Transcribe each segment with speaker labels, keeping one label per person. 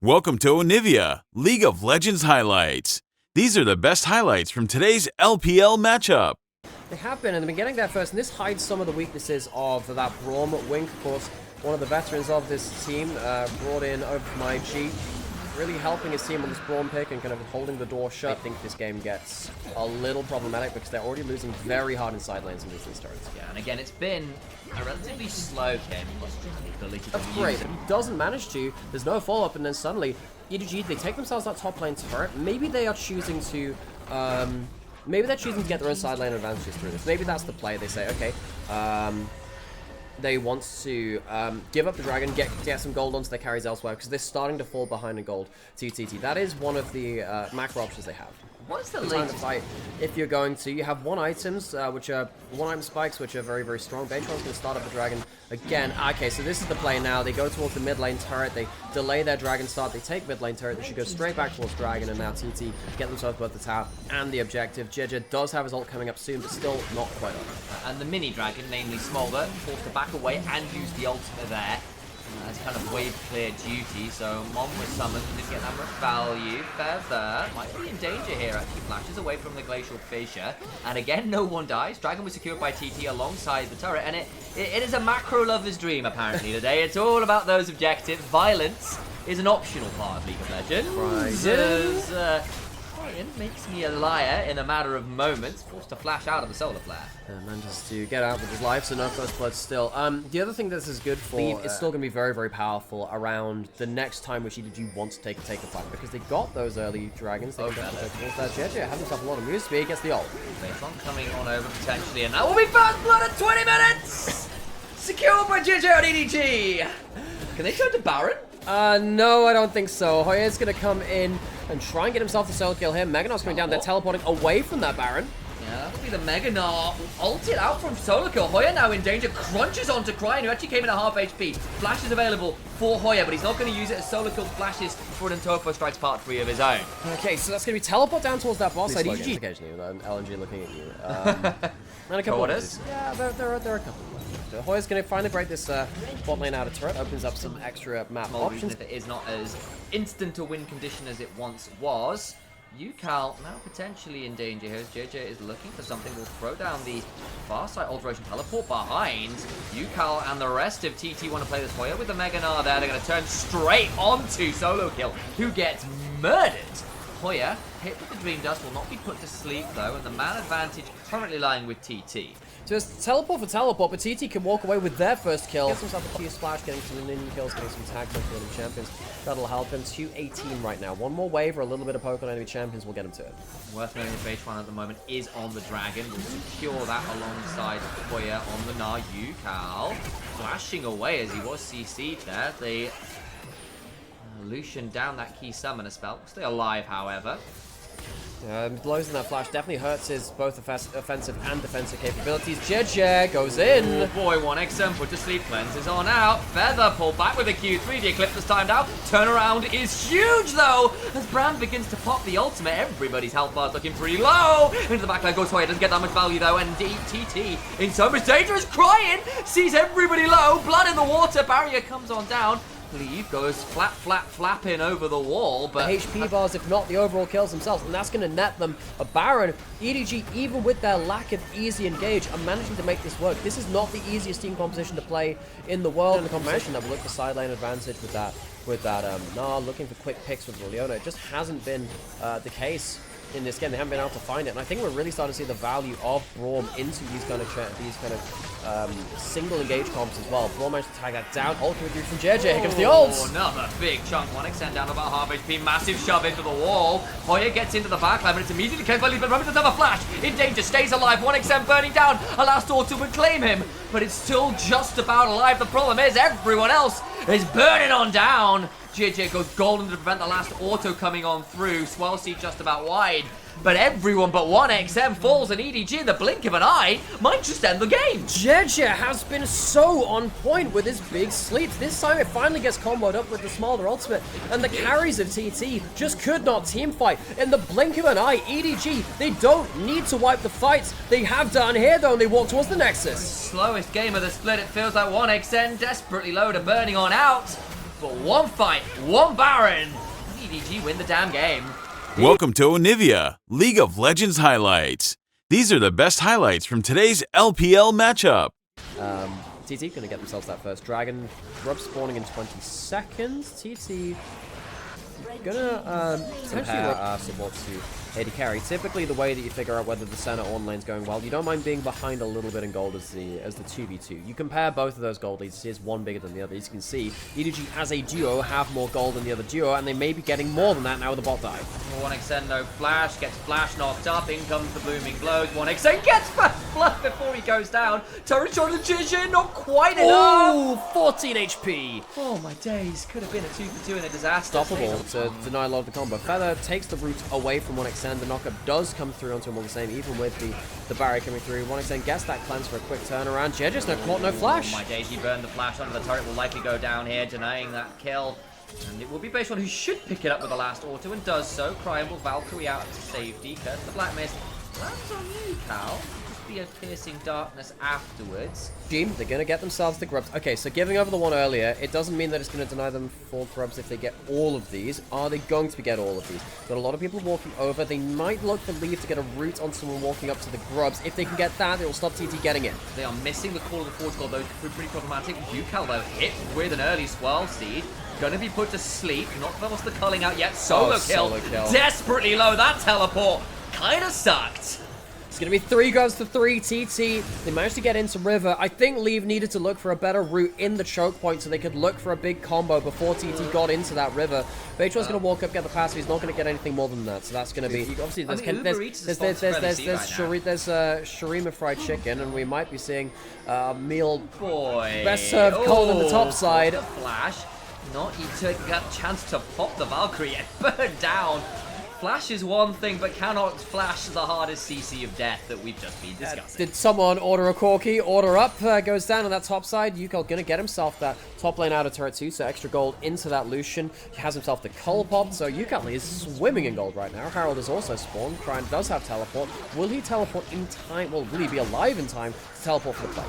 Speaker 1: Welcome to Onivia, League of Legends highlights. These are the best highlights from today's LPL matchup.
Speaker 2: They have been, and they've been getting there first, and this hides some of the weaknesses of that Braum. Wink, of course, one of the veterans of this team, brought in over from IG, really helping his team on this Braum pick and kind of holding the door shut. I think this game gets a little problematic because they're already losing very hard in side lanes and losing these turrets.
Speaker 3: Yeah, and again, it's been a relatively slow game.
Speaker 2: That's great. If he doesn't manage to, there's no follow-up, and then suddenly, EDG, they take themselves that top lane turret. Maybe they are choosing to, maybe they're choosing to get their own side lane advantages through this. Maybe that's the play. They say, okay, they want to give up the dragon, get some gold onto their carries elsewhere, because they're starting to fall behind in gold to TT. That is one of the macro options they have.
Speaker 3: What's the
Speaker 2: Time to
Speaker 3: latest?
Speaker 2: fight. If you're going to, you have one items, which are one item spikes, which are very, very strong. Beitron's going to start up the dragon again. Okay, so this is the play now. They go towards the mid lane turret. They delay their dragon start. They take mid lane turret. They should go straight back towards dragon, and now TT get themselves both the tower and the objective. JJ does have his ult coming up soon, but still not quite up.
Speaker 3: And the mini dragon, namely Smolder, forced to back away and use the ultimate there as kind of wave clear duty. So Mom was summoned, didn't get that much value. Feather might be in danger here. Actually flashes away from the glacial fissure, and again no one dies. Dragon was secured by TT alongside the turret, and it is a macro lover's dream apparently today. It's all about those objectives. Violence is an optional part of League of Legends.
Speaker 2: Right.
Speaker 3: It makes me a liar in a matter of moments, forced to flash out of the solar flare.
Speaker 2: Manages to get out with his life, so no first blood still. The other thing this is good for, it's still going to be very, very powerful around the next time which EDG wants to take a fight, because they got those early dragons. They can definitely go towards that. JJ has himself a lot of move speed, gets the ult.
Speaker 3: Beitron coming on over potentially, and that will be first blood at 20 minutes! Secured by JJ on EDG! Can they turn to Baron?
Speaker 2: No, I don't think so. Hoya's going to come in and try and get himself the solo kill here. Meganar's coming down. They're teleporting away from that Baron.
Speaker 3: Yeah, that'll be the Meganar ulted out from solo kill. Hoya now in danger, crunches onto Cryin, who actually came in at half HP. Flash is available for Hoya, but he's not going to use it as solo kill flashes for an Antofo strikes part 3 of his own.
Speaker 2: Okay, so that's going to be teleport down towards that boss side. EDG occasionally with LNG looking at you. And a couple of others. Yeah, there are a couple. So Hoya's going to finally break this bot lane out of turret, opens up some extra map options.
Speaker 3: If it is not as instant a win condition as it once was. UCal now potentially in danger here as JJ is looking for something. Will throw down the far side alteration teleport behind. UCal and the rest of TT want to play this Hoya with the Meganar there. They're going to turn straight onto solo kill, who gets murdered. Hoya, hit with the Dream Dust, will not be put to sleep though, and the man advantage currently lying with TT.
Speaker 2: Just teleport for teleport, but TT can walk away with their first kill. Gets himself a Q splash, getting some minion kills, getting some tag kills for enemy champions. That'll help him. 218 right now. One more wave or a little bit of poke on enemy champions will get him to it.
Speaker 3: Worth noting that Beitron at the moment is on the dragon. Will secure that alongside Hoya on the Gnar. UCal flashing away as he was CC'd there. The Lucian down that key summoner spell. Stay alive, however.
Speaker 2: Blows in that flash definitely hurts his both offensive and defensive capabilities. JJ goes in.
Speaker 3: Oh boy, 1XM put to sleep, cleanses on out. Feather pull back with a Q3. The Eclipse is timed out. Turnaround is huge though, as Bram begins to pop the ultimate. Everybody's health bar is looking pretty low. Into the backline goes Hoya, doesn't get that much value though, and TT in so much danger is Cryin. Sees everybody low. Blood in the water. Barrier comes on down. Leave goes flapping over the wall, but
Speaker 2: the HP bars, if not the overall kills themselves, and that's going to net them a Baron. EDG, even with their lack of easy engage, are managing to make this work. This is not the easiest team composition to play in the world. And the combination that will look for side lane advantage with that Gnar looking for quick picks with Leona. It just hasn't been the case in this game. They haven't been able to find it, and I think we're really starting to see the value of Braum into these kind of single engage comps as well. Braum managed to tag that down. Ultimate dude from JJ. Here comes the ult.
Speaker 3: Another big chunk. 1XM down to about half HP. Massive shove into the wall. Hoya gets into the backline, but it's immediately cleared by Leaf, but does have a flash. In danger, stays alive. 1XM burning down. A last auto would claim him, but it's still just about alive. The problem is everyone else is burning on down. JJ goes golden to prevent the last auto coming on through. Swell Seed just about wide. But everyone but 1XM falls, and EDG in the blink of an eye might just end the game.
Speaker 2: JJ has been so on point with his big sleeps. This time it finally gets comboed up with the Smolder ultimate, and the carries of TT just could not team fight. In the blink of an eye, EDG, they don't need to wipe the fights. They have done here though, and they walk towards the Nexus.
Speaker 3: Slowest game of the split, it feels like 1XM desperately low to burning on out. But one fight, one Baron. EDG win the damn game.
Speaker 1: Welcome to Onivia, League of Legends highlights. These are the best highlights from today's LPL matchup.
Speaker 2: TT gonna get themselves that first dragon. Grub spawning in 20 seconds. TT gonna compare support to AD carry. Typically, the way that you figure out whether the center or lane's going well, you don't mind being behind a little bit in gold as the 2v2. You compare both of those gold leads. Here's one bigger than the other. As you can see, EDG as a duo have more gold than the other duo, and they may be getting more than that now with the bot dive.
Speaker 3: 1xn no flash, gets flash knocked up, in comes the booming blows. 1xn gets flash before he goes down. Turret shot of the GG, not quite enough.
Speaker 2: Oh, 14 HP.
Speaker 3: Oh my days, could have been a 2-for-2 in a disaster.
Speaker 2: Stoppable to deny a lot of the combo. Feather takes the route away from 1xn. The knockup does come through onto him all the same, even with the barrier coming through. 1xn gets that cleanse for a quick turnaround. Judges, no claw, no flash.
Speaker 3: Oh my days, he burned the flash onto the turret, will likely go down here, denying that kill. And it will be Beishwan who should pick it up with the last auto, and does so. Cryon will Valkyrie out to safety. Curse the Black Mist lands on you, Cal. Just be a piercing darkness afterwards.
Speaker 2: They're going to get themselves the grubs. Okay, so giving over the one earlier, it doesn't mean that it's going to deny them 4 grubs if they get all of these. Are they going to get all of these? Got a lot of people walking over. They might look for leave to get a route on someone walking up to the grubs. If they can get that, it will stop TT getting in.
Speaker 3: They are missing the Call of the Forge goal, though, pretty problematic. Yucal, though, hit with an early Swirl Seed. Gonna be put to sleep. Not what's the culling out yet. Solo kill. Desperately low. That teleport kind of sucked.
Speaker 2: It's going to be 3 grubs for 3 TT. They managed to get into River. I think Leave needed to look for a better route in the choke point so they could look for a big combo before TT got into that River. Beishwan's going to walk up, get the pass. He's not going to get anything more than that. So that's going to be... Obviously, there's Shurima fried chicken, and we might be seeing meal...
Speaker 3: Boy.
Speaker 2: Best served cold on the top side.
Speaker 3: The flash. Not he took that chance to pop the Valkyrie and burn down. Flash is one thing, but cannot flash the hardest CC of death that we've just been discussing.
Speaker 2: Did someone order a corky? Order up, goes down on that top side. Yukel gonna get himself that top lane out of turret 2, so extra gold into that Lucian. He has himself the Cull Pop, so Yukel is swimming in gold right now. Harold is also spawned. Cryon does have teleport. Will he teleport in time? Well, will he be alive in time to teleport for the play?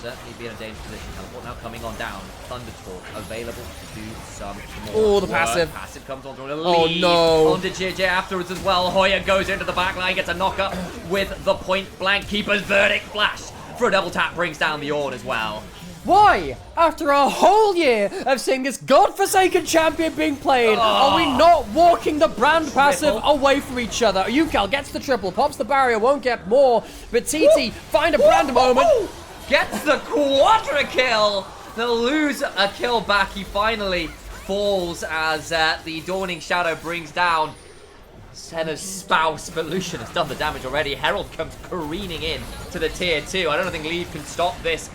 Speaker 3: Certainly be in a dangerous position. Teleport now coming on down. Thundertalk available to do some more.
Speaker 2: Oh, the passive.
Speaker 3: Passive comes on through a
Speaker 2: Oh,
Speaker 3: lead.
Speaker 2: no.
Speaker 3: Onto JJ afterwards as well. Hoya goes into the back line, gets a knock up with the point blank keeper's verdict flash. For a double tap, brings down the Orn as well.
Speaker 2: Why? After a whole year of seeing this godforsaken champion being played, are we not walking the brand passive away from each other? Yukel gets the triple, pops the barrier, won't get more, but TT find a brand moment.
Speaker 3: Gets the quadra kill. They'll lose a kill back. He finally falls as the Dawning Shadow brings down Senna's spouse, but Lucian has done the damage already. Herald comes careening in to the tier 2. I don't think Leave can stop this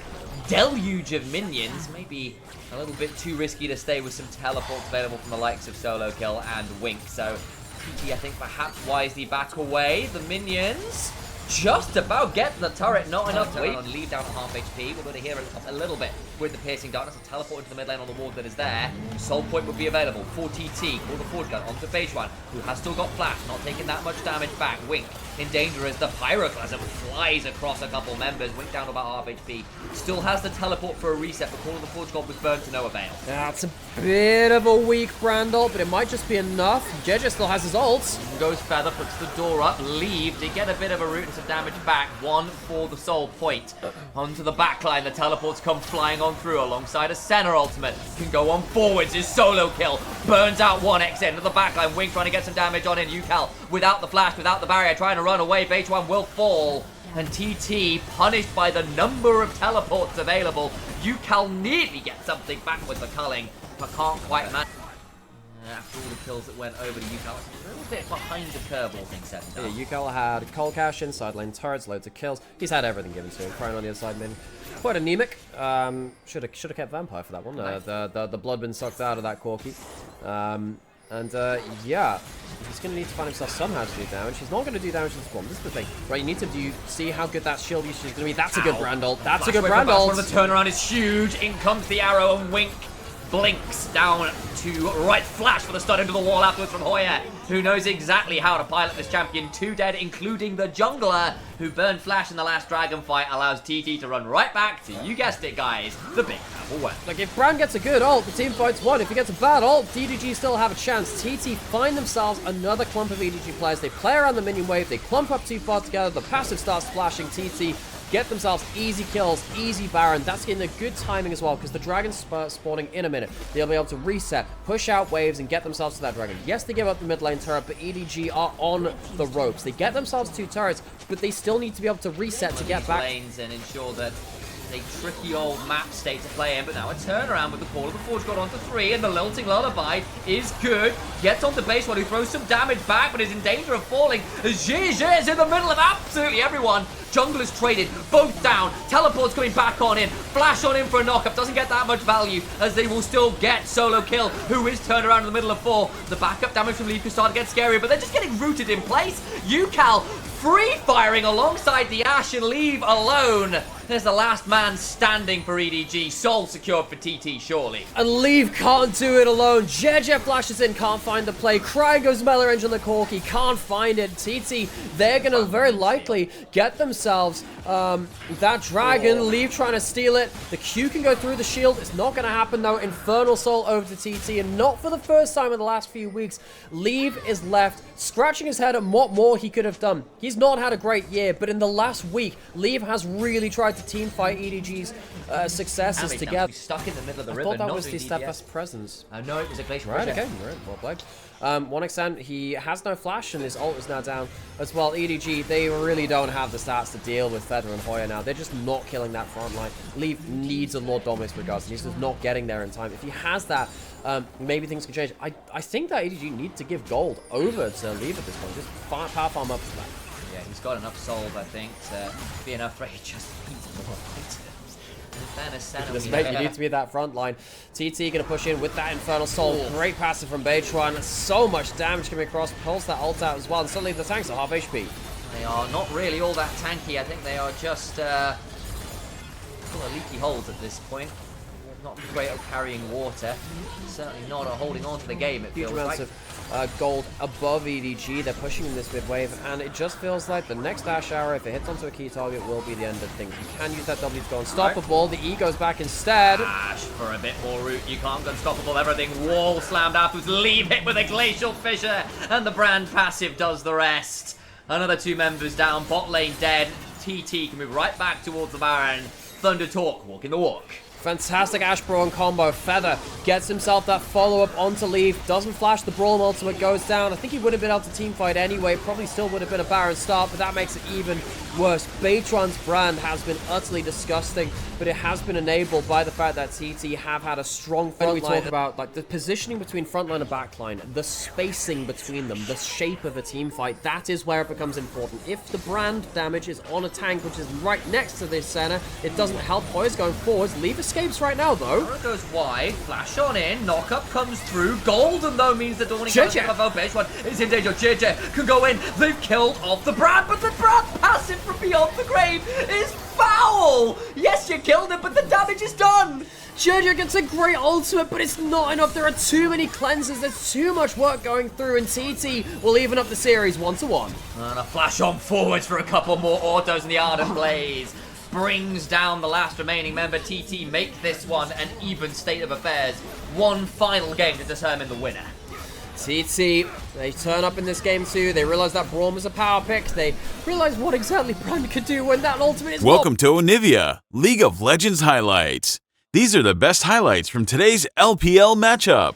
Speaker 3: deluge of minions. Maybe a little bit too risky to stay with some teleports available from the likes of Solo Kill and Wink. So TT, I think, perhaps wisely back away. The minions just about get the turret, not enough to leave down to half HP. We're going to hear a little bit with the piercing darkness. A teleport into the mid lane on the ward that is there. Soul point would be available for TT. Call the Forge Gun onto Beishwan, who has still got flash, not taking that much damage back. Wink in danger as the Pyroclasm flies across a couple members. Wink down to about half HP. Still has the teleport for a reset, but Call of the Forge God was burned to no avail.
Speaker 2: That's a bit of a weak brand ult, but it might just be enough. Jeja still has his ult.
Speaker 3: Goes Feather, puts the door up. Leave to get a bit of a root and some damage back. 1 for the soul point. Onto the backline, the teleports come flying on through alongside a center ultimate. Can go on forwards, his solo kill. Burns out 1xn to the backline. Wing trying to get some damage on in. Yucal without the flash, without the barrier, trying to run away. Beishwan will fall. And TT punished by the number of teleports available. Yucal nearly gets something back with the culling, but can't quite manage. After all the kills that went over to Yucal, a little bit behind the curve, all things said and done.
Speaker 2: Yeah, Yucal had Cold Cash inside lane turrets, loads of kills. He's had everything given to him. Cryon on the other side, mid. Quite anemic. Should have kept Vampire for that one.
Speaker 3: Nice.
Speaker 2: The blood been sucked out of that Corky. Yeah, he's going to need to find himself somehow to do damage. He's not going to do damage to the spawn. This is the thing. Right, you need to see how good that shield usage is going to be. That's a good brand ult. That's a good brand ult.
Speaker 3: The turnaround is huge. In comes the arrow and Wink blinks down to right flash for the stun into the wall afterwards from Hoya, who knows exactly how to pilot this champion. 2 dead, including the jungler, who burned flash in the last dragon fight, allows TT to run right back to, you guessed it guys, the big purple web.
Speaker 2: Like, if Brand gets a good ult, the team fights one. If he gets a bad ult, EDG still have a chance. TT find themselves another clump of EDG players. They play around the minion wave, they clump up too far together, the passive starts flashing. TT get themselves easy kills, easy Baron. That's getting a good timing as well, because the dragon's spawning in a minute. They'll be able to reset, push out waves, and get themselves to that dragon. Yes, they give up the mid lane turret, but EDG are on the ropes. They get themselves 2 turrets, but they still need to be able to reset to get back.
Speaker 3: Lanes and ensure that a tricky old map state to play in, but now a turnaround with the Call of the Forge got onto 3, and the Lilting Lullaby is good. Gets onto base one, who throws some damage back, but is in danger of falling. GG is in the middle of absolutely everyone. Junglers traded, both down. Teleport's coming back on in. Flash on in for a knockup. Doesn't get that much value, as they will still get solo kill, who is turned around in the middle of 4. The backup damage from Leaf can start to get scarier, but they're just getting rooted in place. UCal free firing alongside the Ashe, and Leave alone. There's the last man standing for EDG. Soul secured for TT, surely.
Speaker 2: And Leave can't do it alone. JJ flashes in, can't find the play. Cry goes Meller Engine the Corky, can't find it. TT, they're going to very likely get themselves that dragon. Leave trying to steal it. The Q can go through the shield. It's not going to happen though. Infernal Soul over to TT, and not for the first time in the last few weeks. Leave is left scratching his head at what more he could have done. He's not had a great year, but in the last week, Leave has really tried to team fight EDG's successes together.
Speaker 3: Stuck in the middle of the
Speaker 2: I
Speaker 3: river.
Speaker 2: thought that was the steadfast presence.
Speaker 3: No, it was a glacial
Speaker 2: Right,
Speaker 3: pressure.
Speaker 2: okay, right, well played. 1xN, he has no flash, and his ult is now down as well. EDG, they really don't have the stats to deal with Feather and Hoya now. They're just not killing that front line. Leave needs a Lord Dominus regards, and he's just not getting there in time. If he has that, maybe things can change. I think that EDG need to give gold over to Leave at this point. Just power farm up for that.
Speaker 3: Yeah, he's got enough solve, I think, to be enough for he just needs more items.
Speaker 2: Mate, you need to be that front line. TT gonna push in with that Infernal Soul. Great passive from Beitron. So much damage coming across. Pulls that ult out as well. And suddenly the tanks are half HP.
Speaker 3: They are not really all that tanky. I think they are just full of leaky holes at this point. Not great at carrying water. Certainly not at holding on to the game, it
Speaker 2: Huge
Speaker 3: feels
Speaker 2: amounts
Speaker 3: like.
Speaker 2: of gold above EDG. They're pushing in this mid wave, and it just feels like the next dash arrow, if it hits onto a key target, will be the end of things. You can use that W to go unstoppable. The E goes back instead.
Speaker 3: Ash for a bit more root. You can't go unstoppable. Everything wall slammed afterwards. Leave hit with a glacial fissure, and the brand passive does the rest. Another 2 members down. Bot lane dead. TT can move right back towards the Baron. Thunder Talk walking the walk.
Speaker 2: Fantastic Ash Brawn combo. Feather gets himself that follow-up onto Leaf. Doesn't flash the Brawl ultimate, goes down. I think he would have been able to teamfight anyway. Probably still would have been a Baron start, but that makes it even worse. Beitron's brand has been utterly disgusting, but it has been enabled by the fact that TT have had a strong front line. We talk about like the positioning between front line and back line, the spacing between them, the shape of a team fight. That is where it becomes important. If the brand damage is on a tank, which is right next to this center, it doesn't help. Hoya's going forwards. Leave escapes right now, though.
Speaker 3: Arrow goes wide, flash on in, knockup comes through. Golden, though, means the Dawning
Speaker 2: JJ.
Speaker 3: base one is in danger. JJ can go in. They've killed off the Brand, but the Brand passive from beyond the grave is foul. Yes, you killed it, but the damage is done.
Speaker 2: JJ gets a great ultimate, but it's not enough. There are too many cleanses. There's too much work going through, and TT will even up the series 1-1.
Speaker 3: And a flash on forwards for a couple more autos in the Ardent Blaze. Brings down the last remaining member. TT make this one an even state of affairs. One final game to determine the winner.
Speaker 2: TT, they turn up in this game too. They realize that Braum is a power pick. They realize what exactly Brand could do when that ultimate is
Speaker 1: Welcome to Onivia, League of Legends highlights. These are the best highlights from today's LPL matchup.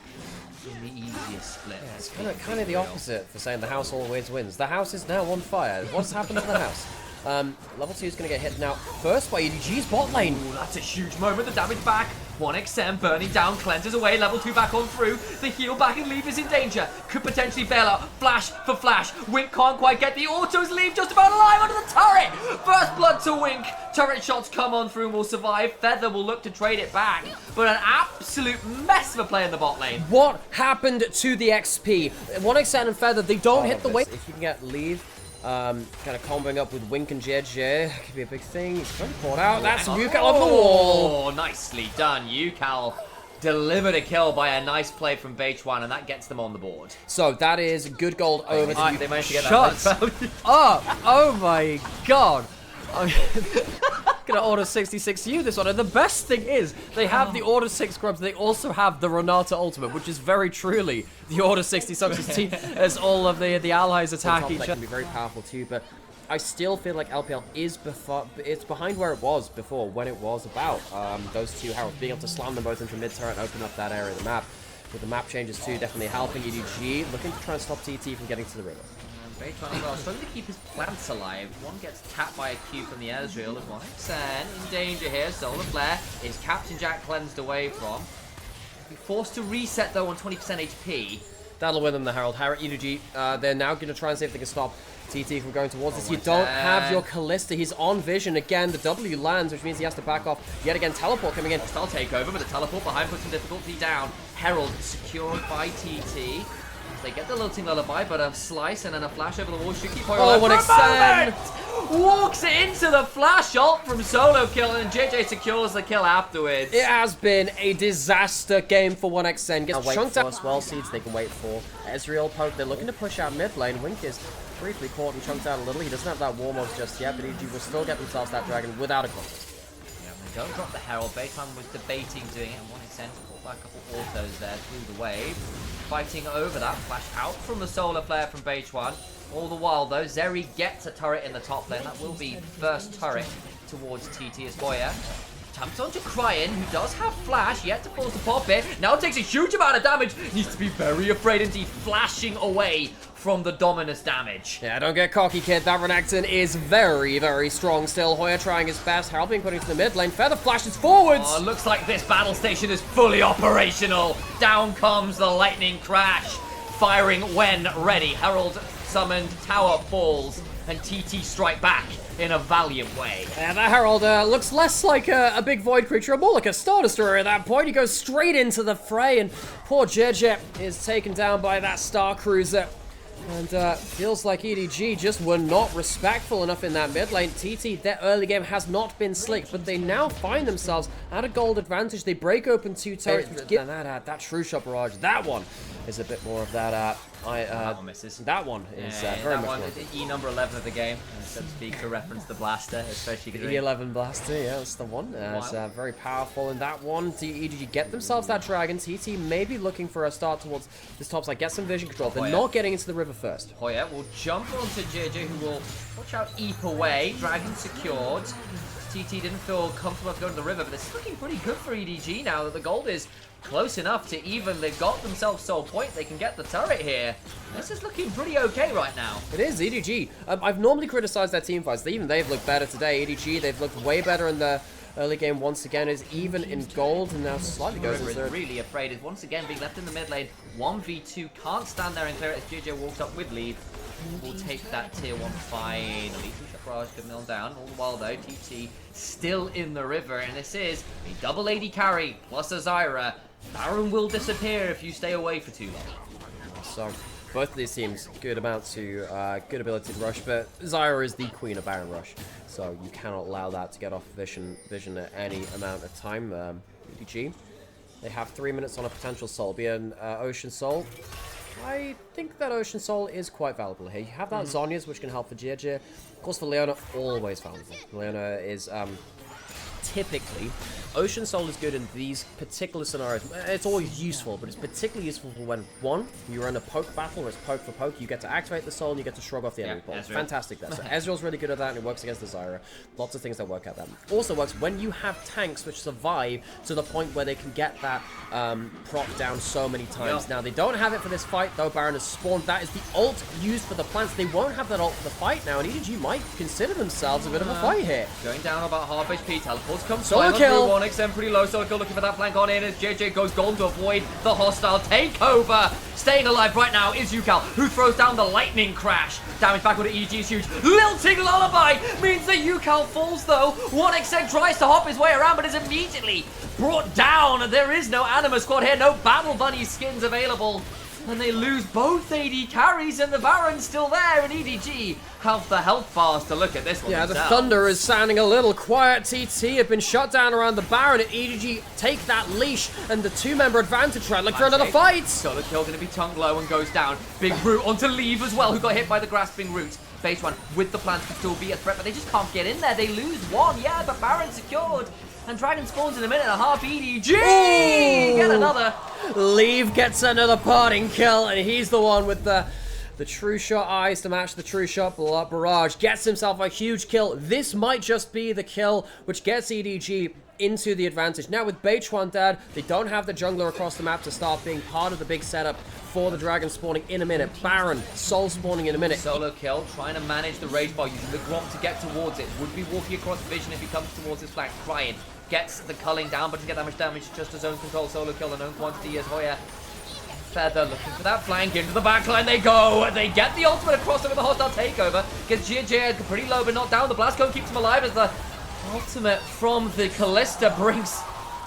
Speaker 3: The easiest split.
Speaker 2: Yeah, it's kind of the opposite for saying the house always wins. The house is now on fire. What's happened to the house? Level 2 is going to get hit now first by EDG's bot lane.
Speaker 3: Ooh, that's a huge moment. The damage back. 1xM burning down, cleanses away. Level 2 back on through. The heal back and Leave is in danger. Could potentially bail out. Flash for Flash. Wink can't quite get the autos. Leave just about alive under the turret. First blood to Wink. Turret shots come on through and will survive. Feather will look to trade it back. But an absolute mess of a play in the bot lane.
Speaker 2: What happened to the XP? 1xN and Feather, they don't hit the weight. If you can get Leave, kind of comboing up with Wink and JJ, that could be a big thing. He's trying to pull it out. That's UCal off the wall.
Speaker 3: Oh, nicely done, UCal. delivered a kill by a nice play from Beichuan, and that gets them on the board.
Speaker 2: So that is good gold over to
Speaker 3: They managed to get
Speaker 2: Shut
Speaker 3: that value.
Speaker 2: up. Oh my god. I'm gonna order 66 U this one, and the best thing is they have the Order 6 grubs. They also have the Renata ultimate, which is very truly the Order 60 substitute as all of the allies attack each other. That can be very powerful too, but I still feel like LPL is it's behind where it was before, when it was about those two Heralds being able to slam them both into mid turret and open up that area of the map. With the map changes too, definitely helping EDG, looking to try and stop TT from getting to the river.
Speaker 3: Beichuan as well, struggling to keep his plants alive. One gets tapped by a Q from the Ezreal as 1xN in danger here. Solar Flare is Captain Jack cleansed away from. Be forced to reset though on 20% HP.
Speaker 2: That'll win them the Herald. EDG, they're now going to try and see if they can stop TT from going towards this. You don't have your Callista. He's on vision again. The W lands, which means he has to back off. Yet again, teleport coming in.
Speaker 3: Hostile takeover, but the teleport behind puts some difficulty down. Herald secured by TT. They get the lilting lullaby, but a slice and then a flash over the wall. Should keep
Speaker 2: Oh, 1xN!
Speaker 3: Walks into the flash ult from solo kill, and JJ secures the kill afterwards.
Speaker 2: It has been a disaster game for 1xN. Gets chunked out. Well seeds they can wait for. Ezreal poke. They're looking to push out mid lane. Wink is briefly caught and chunked out a little. He doesn't have that Warmog just yet, but EDG will still get themselves that dragon without a contest.
Speaker 3: Yeah, they don't drop the Herald. Beichuan was debating doing it, and 1xN caught back a couple autos there through the wave. Fighting over that flash out from the solar flare from Beichuan. All the while though, Zeri gets a turret in the top lane. That will be first turret towards TT as Hoya. Taps onto Cryin, who does have flash, yet to force to pop it. Now takes a huge amount of damage. Needs to be very afraid indeed, flashing away from the Dominus damage.
Speaker 2: Yeah, don't get cocky, kid. That Renekton is very, very strong still. Hoya trying his best. Herald being put into the mid lane. Feather flashes forwards.
Speaker 3: Oh, looks like this battle station is fully operational. Down comes the lightning crash. Firing when ready. Herald summoned, tower falls, and TT strike back in a valiant way.
Speaker 2: Yeah, that Herald looks less like a big void creature, more like a Star Destroyer at that point. He goes straight into the fray, and poor JJ is taken down by that Star Cruiser. And feels like EDG just were not respectful enough in that mid lane. TT, their early game has not been slick, but they now find themselves at a gold advantage. They break open two turrets, which give that true shot barrage. That one is a bit more of that.
Speaker 3: That one misses.
Speaker 2: That one is very much more.
Speaker 3: E number 11 of the game, so to speak, to reference the blaster, especially
Speaker 2: the E11 blaster. Yeah, that's the one. It's very powerful in that one. EDG get themselves that dragon. TT may be looking for a start towards this top side. Get some vision control. They're not getting into the river first.
Speaker 3: Hoya will jump onto JJ, who will watch out, eep away. Dragon secured. TT didn't feel comfortable to go to the river, but this is looking pretty good for EDG now that the gold is close enough to even. They've got themselves soul point. They can get the turret here. This is looking pretty okay right now.
Speaker 2: It is, EDG. I've normally criticized their team fights. They've looked better today. EDG, they've looked way better in the early game once again, is even in gold, and now slightly goes into
Speaker 3: third. Really afraid, is once again being left in the mid lane. 1v2, can't stand there and clear it as JJ walks up with lead. Will take that tier 1 finally. Two-shot barrage could mill down. All the while though, TT still in the river, and this is a double AD carry plus a Zyra. Baron will disappear if you stay away for too long.
Speaker 2: So both of these teams, good ability to rush, but Zyra is the queen of Baron rush, so you cannot allow that to get off vision at any amount of time. EDG, they have 3 minutes on a potential soul, be an Ocean Soul. I think that Ocean Soul is quite valuable here. You have that Zhonya's, which can help for JJ. Of course, for Leona, always valuable. Leona is typically, Ocean Soul is good in these particular scenarios. It's always useful, but it's particularly useful for when, one, you're in a poke battle, or it's poke for poke, you get to activate the soul, and you get to shrug off the enemy pole. Fantastic there. So Ezreal's really good at that, and it works against the Zyra. Lots of things that work at that. Also works when you have tanks which survive to the point where they can get that proc down so many times. Now, they don't have it for this fight, though. Baron has spawned. That is the ult used for the plants. They won't have that ult for the fight now, and EDG might consider themselves a bit of a fight here.
Speaker 3: Going down about half HP, teleports come
Speaker 2: solo kill.
Speaker 3: 1xN pretty low, solo kill looking for that flank on in as JJ goes golden to avoid the hostile takeover. Staying alive right now is Yukal, who throws down the lightning crash. Damage back with EDG is huge. Lilting lullaby means that Yukal falls though. 1xN tries to hop his way around, but is immediately brought down. There is no Anima squad here, no Battle Bunny skins available. and they lose both AD carries, and the Baron's still there, and EDG have the health bars to look at this one.
Speaker 2: Yeah, the
Speaker 3: themselves.
Speaker 2: Thunder is sounding a little quiet. TT have been shut down around the Baron, and EDG take that leash and the two-member advantage. Try to look for another fight.
Speaker 3: Solo kill going to be tongue low and goes down. Big Root onto Leave as well, who got hit by the grasping Root. Base one with the plans could still be a threat, but they just can't get in there. They lose one, yeah, but Baron secured. And Dragon spawns in a minute and a half. EDG get another.
Speaker 2: Leave gets another parting kill, and he's the one with the true shot eyes to match the true shot barrage. Gets himself a huge kill. This might just be the kill which gets EDG into the advantage. Now with Beichuan Dad, they don't have the jungler across the map to start being part of the big setup for the Dragon spawning in a minute. Baron, Soul spawning in a minute.
Speaker 3: Solo kill, trying to manage the rage bar, using the Gromp to get towards it. Would be walking across vision if he comes towards his flank. Crying gets the culling down, but doesn't get that much damage. Just a zone control. Solo kill, a known quantity as Hoya. Feather looking for that flank into the backline. They go. They get the ultimate across over the hostile takeover. Gets GJ pretty low, but not down. The blast cone keeps him alive as the ultimate from the Callista brings.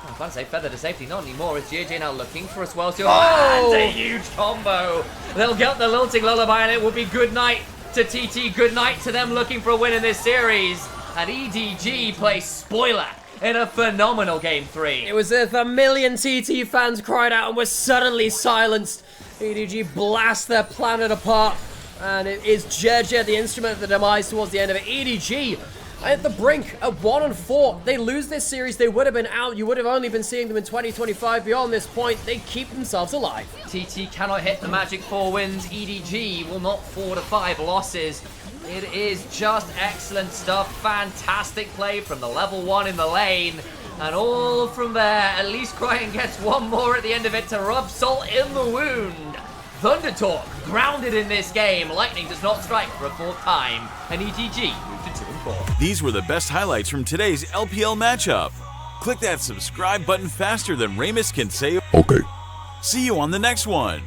Speaker 3: I'm about to say Feather to safety, not anymore. It's GJ now looking for a swell steal. Oh, and a huge combo. They'll get the lilting lullaby, and it will be good night to TT. Good night to them looking for a win in this series. And EDG plays spoiler in a phenomenal game 3.
Speaker 2: It was as if a million TT fans cried out and were suddenly silenced. EDG blast their planet apart, and it is JJ the instrument of the demise towards the end of it. EDG at the brink at 1-4. They lose this series, they would have been out. You would have only been seeing them in 2025. Beyond this point, they keep themselves alive.
Speaker 3: TT cannot hit the magic 4 wins. EDG will not 4 to 5 losses. It is just excellent stuff. Fantastic play from the level 1 in the lane. And all from there, at least Cryan gets one more at the end of it to rub salt in the wound. Thunder Talk grounded in this game. Lightning does not strike for a 4th time. And EDG moved to 2 and 4.
Speaker 1: These were the best highlights from today's LPL matchup. Click that subscribe button faster than Ramus can say okay. See you on the next one.